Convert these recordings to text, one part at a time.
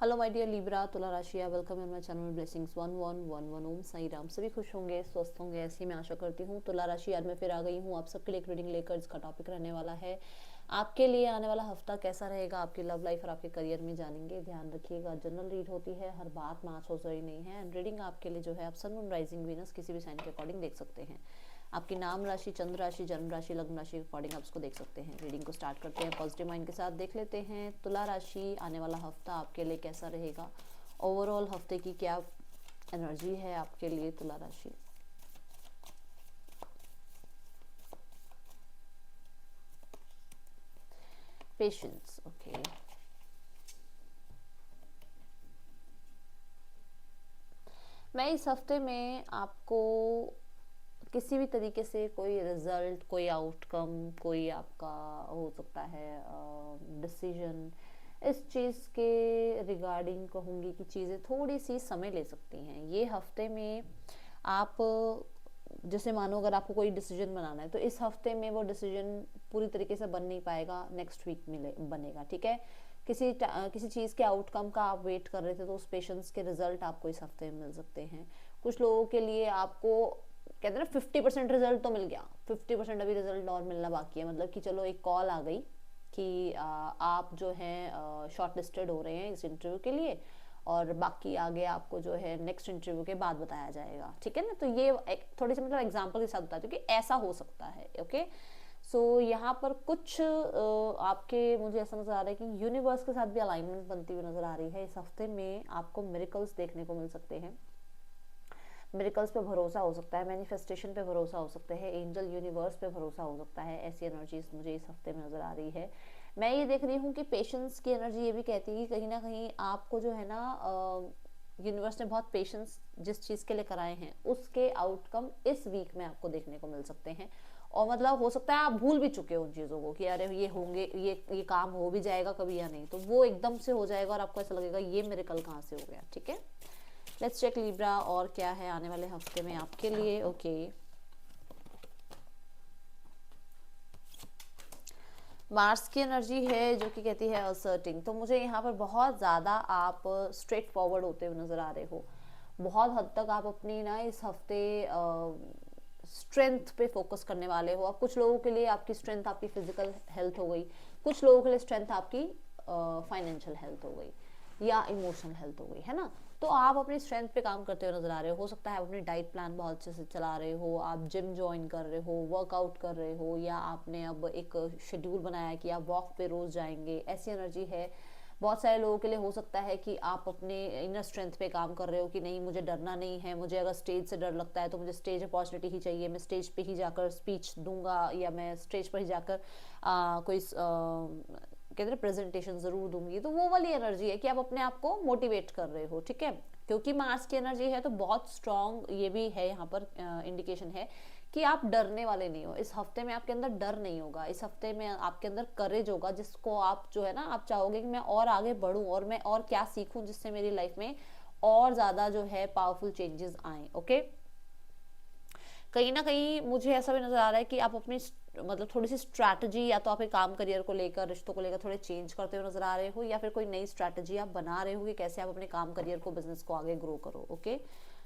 Hello my dear Libra तुला राशि, welcome in my channel blessings 1111 ओम साई राम। सभी खुश होंगे, स्वस्थ होंगे, ऐसी मैं आशा करती हूँ। तुला राशि, आज मैं फिर आ गई हूँ आप सबके लिए एक रीडिंग लेकर। इसका टॉपिक रहने वाला है आपके लिए आने वाला हफ्ता कैसा रहेगा, आपकी लव लाइफ और आपके करियर में जानेंगे। ध्यान रखिएगा, जनरल रीड होती है, हर बात मैच हो रही नहीं है। एंड रीडिंग आपके लिए जो है आप सन, मून, राइजिंग, वीनस किसी भी साइन के अकॉर्डिंग देख सकते हैं। आपकी नाम राशि, चंद्र राशि, जन्म राशि, लग्न राशि के अकॉर्डिंग आप उसको देख सकते हैं। रीडिंग को स्टार्ट करते हैं पॉजिटिव माइंड के साथ। देख लेते हैं तुला राशि, आने वाला हफ्ता आपके लिए कैसा रहेगा। ओवरऑल हफ्ते की क्या एनर्जी है आपके लिए तुला राशि। Patience, okay. मैं इस हफ्ते में आपको किसी भी तरीके से कोई रिजल्ट, कोई आउटकम, कोई आपका हो सकता है डिसीजन, इस चीज़ के रिगार्डिंग कहूँगी कि चीज़ें थोड़ी सी समय ले सकती हैं ये हफ्ते में। आप जैसे मानो अगर आपको कोई डिसीजन बनाना है तो इस हफ्ते में वो डिसीजन पूरी तरीके से बन नहीं पाएगा, नेक्स्ट वीक मिले बनेगा, ठीक है। किसी चीज़ के आउटकम का आप वेट कर रहे थे तो उस पेशेंस के रिजल्ट आपको इस हफ्ते में मिल सकते हैं। कुछ लोगों के लिए आपको कहते हैं ना 50% रिजल्ट तो मिल गया, 50% अभी रिजल्ट और मिलना बाकी है। मतलब कि चलो एक कॉल आ गई कि आप जो है शॉर्ट लिस्टेड हो रहे हैं इस इंटरव्यू के लिए, और बाकी आगे आपको जो है नेक्स्ट इंटरव्यू के बाद बताया जाएगा, ठीक है ना। तो ये एक थोड़ी सी मतलब एग्जांपल के साथ बताती हूँ कि ऐसा हो सकता है, ओके। सो यहाँ पर कुछ आपके मुझे ऐसा नजर आ रहा है कि यूनिवर्स के साथ भी अलाइनमेंट बनती हुई नजर आ रही है। इस हफ्ते में आपको मिरेकल्स देखने को मिल सकते हैं। मिरेकल्स पे भरोसा हो सकता है, मैनिफेस्टेशन पे भरोसा हो सकता है, एंजल यूनिवर्स पे भरोसा हो सकता है। ऐसी एनर्जीज मुझे इस हफ्ते में नज़र आ रही है। मैं ये देख रही हूँ कि पेशेंस की एनर्जी ये भी कहती है कि कहीं ना कहीं आपको जो है ना यूनिवर्स ने बहुत पेशेंस जिस चीज़ के लिए कराए हैं उसके आउटकम इस वीक में आपको देखने को मिल सकते हैं। और मतलब हो सकता है आप भूल भी चुके हो उन चीज़ों को कि अरे ये होंगे, ये काम हो भी जाएगा कभी या नहीं, तो वो एकदम से हो जाएगा और आपको ऐसा लगेगा ये मिरेकल कहाँ से हो गया, ठीक है। लेट्स चेक लिब्रा और क्या है आने वाले हफ्ते में आपके लिए, ओके। मार्स की एनर्जी है जो कि कहती है असर्टिंग। तो मुझे यहाँ पर बहुत ज़्यादा आप स्ट्रेट फॉरवर्ड होते हुए नज़र आ रहे हो। बहुत हद तक आप अपनी ना इस हफ्ते स्ट्रेंथ पे फोकस करने वाले हो। अब कुछ लोगों के लिए आपकी स्ट्रेंथ आपकी फिजिकल हेल्थ हो गई, कुछ लोगों के लिए स्ट्रेंथ आपकी फाइनेंशियल हेल्थ हो गई या इमोशनल हेल्थ हो गई, है ना। तो आप अपनी स्ट्रेंथ पे काम करते हुए नजर आ रहे हो सकता है आप अपनी डाइट प्लान बहुत अच्छे से चला रहे हो, आप जिम ज्वाइन कर रहे हो, वर्कआउट कर रहे हो, या आपने अब एक शेड्यूल बनाया है कि आप वॉक पे रोज जाएंगे, ऐसी एनर्जी है। बहुत सारे लोगों के लिए हो सकता है कि आप अपने इनर स्ट्रेंथ पे काम कर रहे हो कि नहीं मुझे डरना नहीं है, मुझे अगर स्टेज से डर लगता है तो मुझे स्टेज अपॉर्चुनिटी ही चाहिए, मैं स्टेज पे ही जाकर स्पीच दूंगा या मैं स्टेज पर ही जाकर कोई कहते हैं प्रेजेंटेशन जरूर दूंगी। तो वो वाली एनर्जी है कि आप अपने आप को मोटिवेट कर रहे हो, ठीक है। क्योंकि मार्स की एनर्जी है तो बहुत स्ट्रांग ये भी है यहाँ पर इंडिकेशन है कि आप डरने वाले नहीं हो। इस हफ्ते में आपके अंदर डर नहीं होगा, इस हफ्ते में आपके अंदर करेज होगा, जिसको आप जो है ना आप चाहोगे कि मैं और आगे बढ़ूं और मैं और क्या सीखूं जिससे मेरी लाइफ में और ज्यादा जो है पावरफुल चेंजेस आए, ओके। कहीं ना कहीं मुझे ऐसा भी नजर आ रहा है कि आप अपनी मतलब थोड़ी सी स्ट्रैटेजी या तो आप एक काम करियर को लेकर, रिश्तों को लेकर थोड़े चेंज करते हुए नजर आ रहे हो, या फिर कोई नई स्ट्रैटेजी आप बना रहे हो कि कैसे आप अपने काम करियर को, बिजनेस को आगे ग्रो करो, ओके।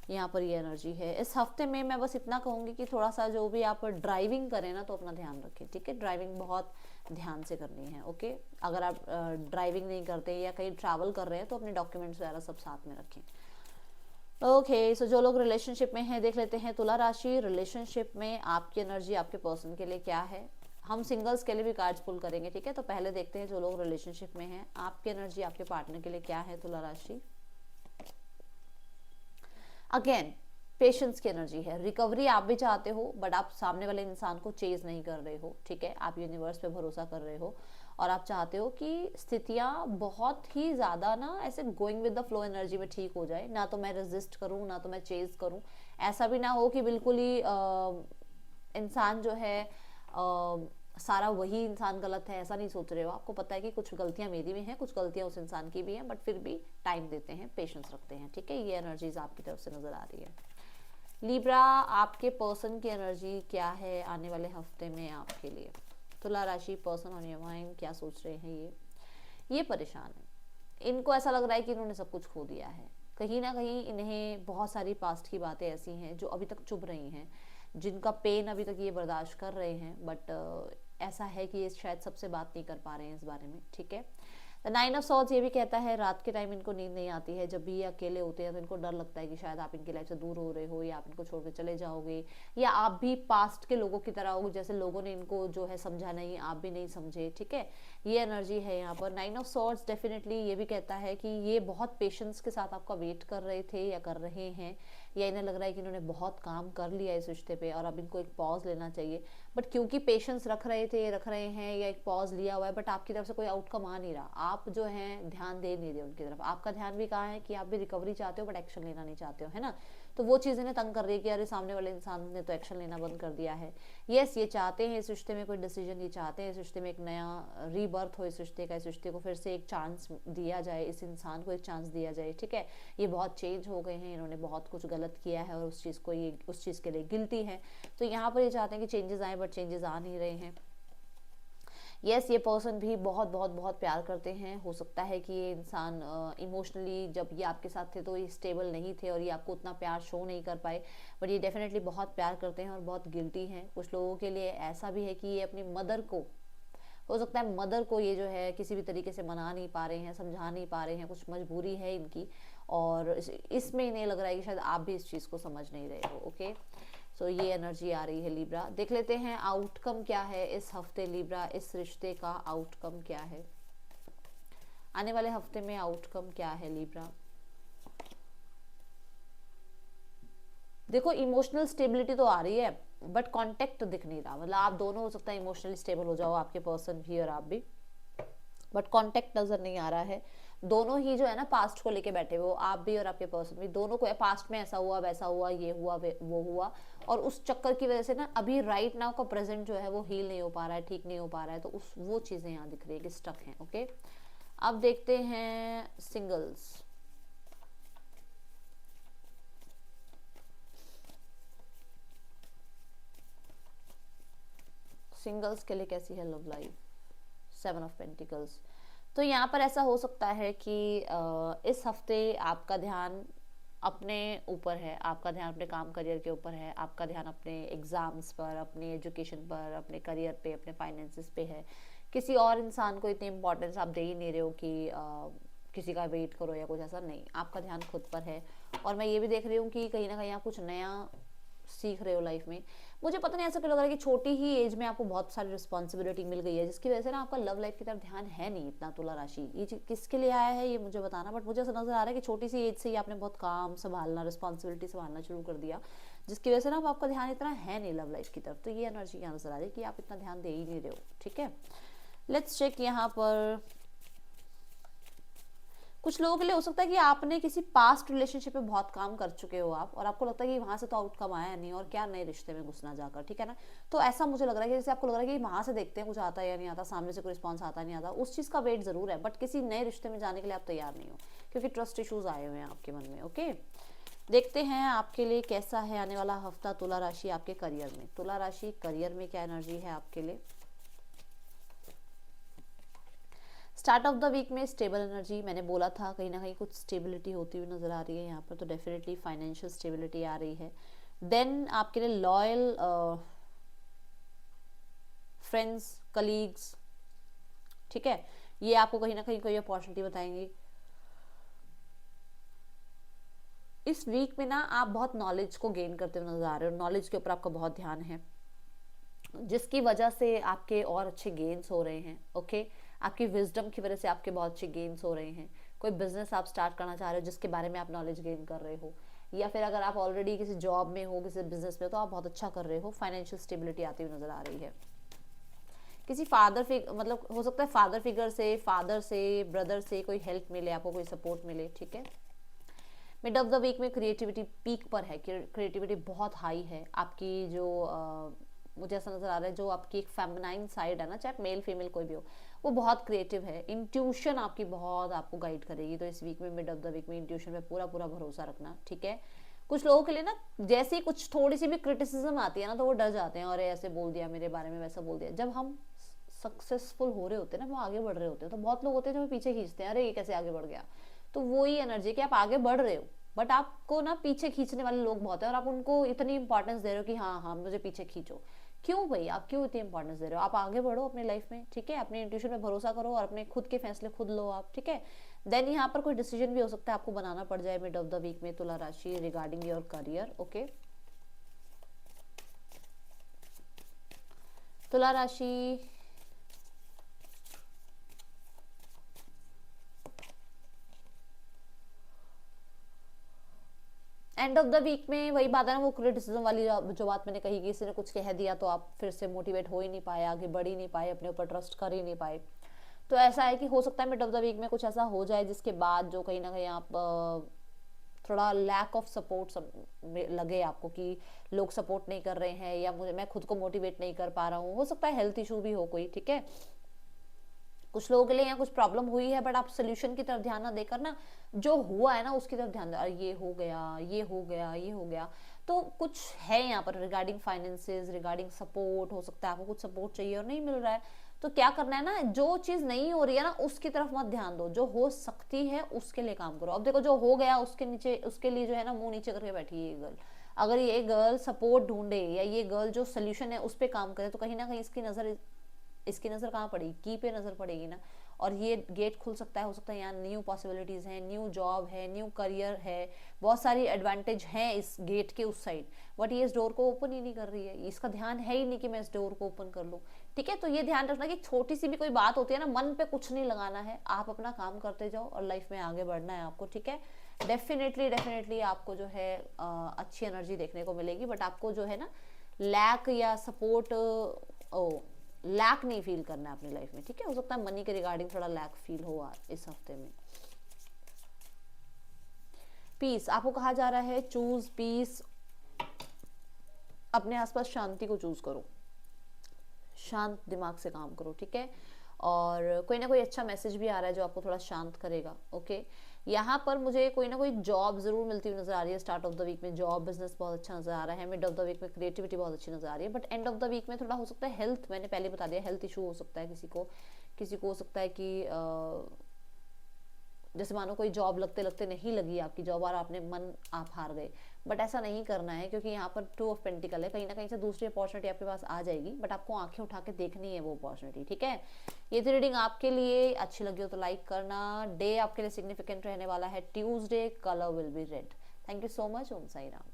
यहाँ पर ये एनर्जी है इस हफ्ते में। मैं बस इतना कहूंगी कि थोड़ा सा जो भी आप ड्राइविंग करें ना तो अपना ध्यान रखें, ठीक है। ड्राइविंग बहुत ध्यान से करनी है, ओके। अगर आप ड्राइविंग नहीं करते या कहीं ट्रैवल कर रहे हैं तो अपने डॉक्यूमेंट्स वगैरह सब साथ में रखें। ओके, सो जो लोग रिलेशनशिप में हैं देख लेते हैं तुला राशि, रिलेशनशिप में आपकी एनर्जी आपके पर्सन के लिए क्या है। हम सिंगल्स के लिए भी कार्ड्स पुल करेंगे, ठीक है। तो पहले देखते हैं जो लोग रिलेशनशिप में हैं आपकी एनर्जी आपके पार्टनर के लिए क्या है तुला राशि। अगेन पेशेंस की एनर्जी है, रिकवरी आप भी चाहते हो बट आप सामने वाले इंसान को चेज नहीं कर रहे हो, ठीक है। आप यूनिवर्स पे भरोसा कर रहे हो और आप चाहते हो कि स्थितियां बहुत ही ज्यादा ना ऐसे going with the flow energy में ठीक हो जाए, ना तो मैं रेजिस्ट करूं ना तो मैं चेज करूं। ऐसा भी ना हो कि बिल्कुल ही इंसान जो है सारा वही इंसान गलत है, ऐसा नहीं सोच रहे हो। आपको पता है कि कुछ गलतियां मेरी भी हैं, कुछ गलतियां उस इंसान की भी हैं, बट फिर भी टाइम देते हैं, पेशेंस रखते हैं, ठीक है। ये एनर्जीज आपकी तरफ से नजर आ रही है। लिब्रा, आपके पर्सन की एनर्जी क्या है आने वाले हफ्ते में आपके लिए। तुला राशि, पर्सन ऑन योर माइंड क्या सोच रहे हैं ये परेशान है, इनको ऐसा लग रहा है कि इन्होंने सब कुछ खो दिया है। कहीं ना कहीं इन्हें बहुत सारी पास्ट की बातें ऐसी हैं जो अभी तक चुभ रही हैं, जिनका पेन अभी तक ये बर्दाश्त कर रहे हैं, बट ऐसा है कि ये शायद सबसे बात नहीं कर पा रहे हैं इस बारे में, ठीक है। द 9 ऑफ सॉर्ड्स ये भी कहता है रात के टाइम इनको नींद नहीं आती है, जब भी ये अकेले होते हैं तो इनको डर लगता है कि शायद आप इनकी लाइफ से दूर हो रहे हो, या आप इनको छोड़ के चले जाओगे, या आप भी पास्ट के लोगों की तरह हो, जैसे लोगों ने इनको जो है समझा नहीं, आप भी नहीं समझे, ठीक है। ये एनर्जी है यहाँ पर। 9 ऑफ सॉर्ड्स डेफिनेटली ये भी कहता है कि ये बहुत पेशेंस के साथ आपका वेट कर रहे थे या कर रहे हैं, या इन्हें लग रहा है कि इन्होंने बहुत काम कर लिया इस रिश्ते पे और अब इनको एक पॉज लेना चाहिए, बट क्योंकि पेशेंस रख रहे हैं या एक पॉज लिया हुआ है, बट आपकी तरफ से कोई आउटकम आ नहीं रहा, आप जो है ध्यान दे नहीं रहे उनकी तरफ। आपका ध्यान भी कहाँ है कि आप भी रिकवरी चाहते हो बट एक्शन लेना नहीं चाहते हो, है ना। तो वो चीज़ इन्हें तंग कर रही है कि अरे सामने वाले इंसान ने तो एक्शन लेना बंद कर दिया है। यस, ये चाहते हैं इस रिश्ते में कोई डिसीजन, ये चाहते हैं इस रिश्ते में एक नया रीबर्थ हो, इस रिश्ते का, इस रिश्ते को फिर से एक चांस दिया जाए, इस इंसान को एक चांस दिया जाए, ठीक है। ये बहुत चेंज हो गए हैं, इन्होंने बहुत कुछ गलत किया है और उस चीज़ को ये उस चीज़ के लिए गिल्टी है, तो यहाँ पर ये चाहते हैं कि चेंजेस आए, बट चेंजेस आ नहीं रहे हैं। यस, ये पर्सन भी बहुत बहुत बहुत प्यार करते हैं। हो सकता है कि ये इंसान इमोशनली जब ये आपके साथ थे तो ये स्टेबल नहीं थे और ये आपको उतना प्यार शो नहीं कर पाए, बट ये डेफिनेटली बहुत प्यार करते हैं और बहुत गिल्टी हैं। कुछ लोगों के लिए ऐसा भी है कि ये अपनी मदर को, हो सकता है मदर को ये जो है किसी भी तरीके से मना नहीं पा रहे हैं, समझा नहीं पा रहे हैं, कुछ मजबूरी है इनकी, और इसमें इन्हें लग रहा है कि शायद आप भी इस चीज़ को समझ नहीं रहे हो। ओके, सो ये एनर्जी आ रही है लिब्रा। देख लेते हैं आउटकम क्या है इस हफ्ते लिब्रा, इस रिश्ते का आउटकम क्या है आने वाले हफ्ते में, आउटकम क्या है लिब्रा। देखो इमोशनल स्टेबिलिटी तो आ रही है बट कांटेक्ट दिख नहीं रहा, मतलब आप दोनों हो सकता है इमोशनली स्टेबल हो जाओ, आपके पर्सन भी और आप भी, बट कांटेक्ट नजर नहीं आ रहा है। दोनों ही जो है ना पास्ट को लेके बैठे हुए, आप भी और आपके पर्सन भी, दोनों को है पास्ट में ऐसा हुआ वैसा हुआ, ये हुआ वो हुआ, और उस चक्कर की वजह से ना अभी राइट नाउ का प्रेजेंट जो है वो हील नहीं हो पा रहा है, ठीक नहीं हो पा रहा है, तो उस वो चीजें यहाँ दिख रही है कि स्टक हैं। ओके, अब देखते हैं सिंगल्स। सिंगल्स के लिए कैसी है लव लाइफ। 7 of pentacles. तो यहाँ पर ऐसा हो सकता है कि इस हफ्ते आपका ध्यान अपने ऊपर है, आपका ध्यान अपने काम करियर के ऊपर है, आपका ध्यान अपने एग्जाम्स पर, अपने एजुकेशन पर, अपने करियर पे, अपने फाइनेंसेस पे है। किसी और इंसान को इतनी इंपॉर्टेंस आप दे ही नहीं रहे हो कि किसी का वेट करो या कुछ ऐसा नहीं, आपका ध्यान खुद पर है। और मैं ये भी देख रही हूँ कि कहीं ना कहीं आप कुछ नया सीख रहे हो लाइफ में। मुझे पता नहीं ऐसा क्यों लग रहा है कि छोटी ही एज में आपको बहुत सारी रिस्पॉन्सिबिलिटी मिल गई है, जिसकी वजह से ना आपका लव लाइफ की तरफ ध्यान है नहीं इतना। तुला राशि ये किसके लिए आया है ये मुझे बताना, बट मुझे ऐसा नजर आ रहा है कि छोटी सी एज से ही आपने बहुत काम संभालना, रिस्पॉन्सिबिलिटी संभालना शुरू कर दिया, जिसकी वजह से ना आपका ध्यान इतना है नहीं लव लाइफ की तरफ। तो ये एनर्जी यहाँ नजर आ रही है कि आप इतना ध्यान दे ही नहीं रहे हो, ठीक है। लेट्स चेक यहाँ पर कुछ लोगों के लिए हो सकता है कि आपने किसी पास्ट रिलेशनशिप पे बहुत काम कर चुके हो आप, और आपको लगता है कि वहां से तो आउटकम आया नहीं, और क्या नए रिश्ते में घुसना जाकर, ठीक है ना। तो ऐसा मुझे लग रहा है कि जैसे आपको लग रहा है कि वहां से देखते हैं कुछ आता है या नहीं आता, सामने से कोई रिस्पॉन्स आता नहीं आता, उस चीज का वेट जरूर है, बट किसी नए रिश्ते में जाने के लिए आप तैयार नहीं हो क्योंकि ट्रस्ट इशूज आए हुए हैं आपके मन में। ओके, देखते हैं आपके लिए कैसा है आने वाला हफ्ता तुला राशि आपके करियर में। तुला राशि करियर में क्या एनर्जी है आपके लिए। स्टार्ट ऑफ द वीक में स्टेबल एनर्जी, मैंने बोला था कहीं ना कहीं कुछ स्टेबिलिटी होती हुई नजर आ रही है यहाँ पर, तो डेफिनेटली फाइनेंशियल स्टेबिलिटी आ रही है। देन आपके लिए लॉयल फ्रेंड्स, कलीग्स, ठीक है, ये आपको कहीं ना कहीं कोई अपॉर्चुनिटी बताएंगे। इस वीक में ना आप बहुत नॉलेज को गेन करते हुए नजर आ रहे हो, नॉलेज के ऊपर आपका बहुत ध्यान है, जिसकी वजह से आपके और अच्छे गेन्स हो रहे हैं। ओके, आपकी विजडम की वजह से आपके बहुत अच्छे गेन्स हो रहे हैं। कोई बिजनेस आप स्टार्ट करना चाह रहे हो जिसके बारे में आप नॉलेज गेन कर रहे हो, या फिर अगर आप ऑलरेडी किसी जॉब में हो, किसी बिजनेस में, तो आप बहुत अच्छा कर रहे हो। फाइनेंशियल स्टेबिलिटी आती हुई नजर आ रही है। किसी मतलब हो सकता है फादर फिगर से, ब्रदर से कोई हेल्प मिले आपको, कोई सपोर्ट मिले, ठीक है। मिड ऑफ द वीक में क्रिएटिविटी पीक पर है, क्रिएटिविटी बहुत हाई है आपकी। जो मुझे ऐसा नजर आ रहा है जो आपकी एक फेमिनाइन साइड है ना, चाहे मेल फीमेल कोई भी हो, वो बहुत क्रिएटिव है। इंट्यूशन आपकी बहुत आपको गाइड करेगी, तो इस वीक में मिड ऑफ द वीक में इंट्यूशन पे पूरा पूरा भरोसा रखना, ठीक है। कुछ लोगों के लिए ना जैसे ही कुछ थोड़ी सी भी क्रिटिसिज्म आती है ना तो वो डर जाते हैं, और ऐसे बोल दिया मेरे बारे में, वैसा बोल दिया। जब हम सक्सेसफुल हो रहे होते हैं ना, वो आगे बढ़ रहे होते हैं, तो बहुत लोग होते हैं जो पीछे खींचते हैं, अरे ये कैसे आगे बढ़ गया। तो वो ही एनर्जी कि आप आगे बढ़ रहे हो, बट आपको ना पीछे खींचने वाले लोग बहुत है, और आप उनको इतनी इंपॉर्टेंस दे रहे हो कि हाँ हाँ मुझे पीछे खींचो। क्यों भाई, आप क्यों इतनी इंपॉर्टेंस दे रहे हो? आप आगे बढ़ो अपनी लाइफ में, ठीक है, अपने इंट्यूशन पे भरोसा करो और अपने खुद के फैसले खुद लो आप, ठीक है। देन यहाँ पर कोई डिसीजन भी हो सकता है आपको बनाना पड़ जाए मिड ऑफ द वीक में, तुला राशि, रिगार्डिंग योर करियर। ओके, तुला राशि, एंड ऑफ द वीक में वही बात है ना, वो क्रिटिसिज्म वाली जो बात मैंने कही कि किसी ने कुछ कह दिया तो आप फिर से मोटिवेट हो ही नहीं पाए, आगे बढ़ ही नहीं पाए, अपने ऊपर ट्रस्ट कर ही नहीं पाए। तो ऐसा है कि हो सकता है मिड ऑफ द वीक में कुछ ऐसा हो जाए जिसके बाद जो कहीं ना कहीं आप थोड़ा लैक ऑफ सपोर्ट लगे आपको, कि लोग सपोर्ट नहीं कर रहे हैं, या मुझे मैं खुद को मोटिवेट नहीं कर पा रहा हूँ। हो सकता है हेल्थ इशू भी हो कोई, ठीक है, कुछ लोगों के लिए यहाँ कुछ प्रॉब्लम हुई है, बट आप सोल्यूशन की तरफ ध्यान ना देकर ना जो हुआ है ना उसकी तरफ ध्यान दे, ये हो गया, ये हो गया, ये हो गया। तो कुछ है यहाँ पर रिगार्डिंग फाइनेंसेस, रिगार्डिंग सपोर्ट, हो सकता है आपको कुछ सपोर्ट चाहिए और नहीं मिल रहा है। तो क्या करना है ना, जो चीज नहीं हो रही है ना उसकी तरफ मत ध्यान दो, जो हो सकती है उसके लिए काम करो। अब देखो जो हो गया उसके नीचे, उसके लिए जो है ना मुंह नीचे करके बैठी है ये गर्ल। अगर ये गर्ल सपोर्ट ढूंढे या ये गर्ल जो सोल्यूशन है उस पर काम करे, तो कहीं ना कहीं इसकी नज़र कहाँ पड़ेगी, की पे नज़र पड़ेगी ना। और ये गेट खुल सकता है, हो सकता है यहाँ न्यू पॉसिबिलिटीज़ हैं, न्यू जॉब है, न्यू करियर है, बहुत सारी एडवांटेज हैं इस गेट के उस साइड। बट ये इस डोर को ओपन ही नहीं कर रही है, इसका ध्यान है ही नहीं कि मैं इस डोर को ओपन कर लूँ, ठीक है। तो ये ध्यान रखना कि छोटी सी भी कोई बात होती है ना, मन पे कुछ नहीं लगाना है, आप अपना काम करते जाओ और लाइफ में आगे बढ़ना है आपको, ठीक है। डेफिनेटली आपको जो है अच्छी एनर्जी देखने को मिलेगी, बट आपको जो है ना लैक या सपोर्ट लैक नहीं फील करना है अपनी लाइफ में, ठीक है। हो सकता है मनी के रिगार्डिंग थोड़ा लैक फील हो इस हफ्ते में। पीस, आपको कहा जा रहा है चूज पीस, अपने आसपास शांति को चूज करो, शांत दिमाग से काम करो, ठीक है। और कोई ना कोई अच्छा मैसेज भी आ रहा है जो आपको थोड़ा शांत करेगा। ओके, यहाँ पर मुझे कोई ना कोई जॉब जरूर मिलती हुई नजर आ रही है। स्टार्ट ऑफ द वीक में जॉब बिजनेस बहुत अच्छा नजर आ रहा है, मिड ऑफ द वीक में क्रिएटिविटी बहुत अच्छी नजर आ रही है, but end of the week में थोड़ा हो सकता है हेल्थ, मैंने पहले बता दिया हेल्थ इशू हो सकता है किसी को हो सकता है कि जैसे मानो कोई जॉब लगते लगते नहीं लगी आपकी जॉब और आपने मन आप हार गए, बट ऐसा नहीं करना है, क्योंकि यहाँ पर 2 ऑफ पेंटिकल है, कहीं ना कहीं से दूसरी अपॉर्चुनिटी आपके पास आ जाएगी, बट आपको आंखें उठा के देखनी है वो अपॉर्चुनिटी, ठीक है। ये थी रीडिंग आपके लिए, अच्छी लगी हो तो लाइक करना। डे आपके लिए सिग्निफिकेंट रहने वाला है Tuesday, colour will be red. Thank you so much. Om Sai Ram.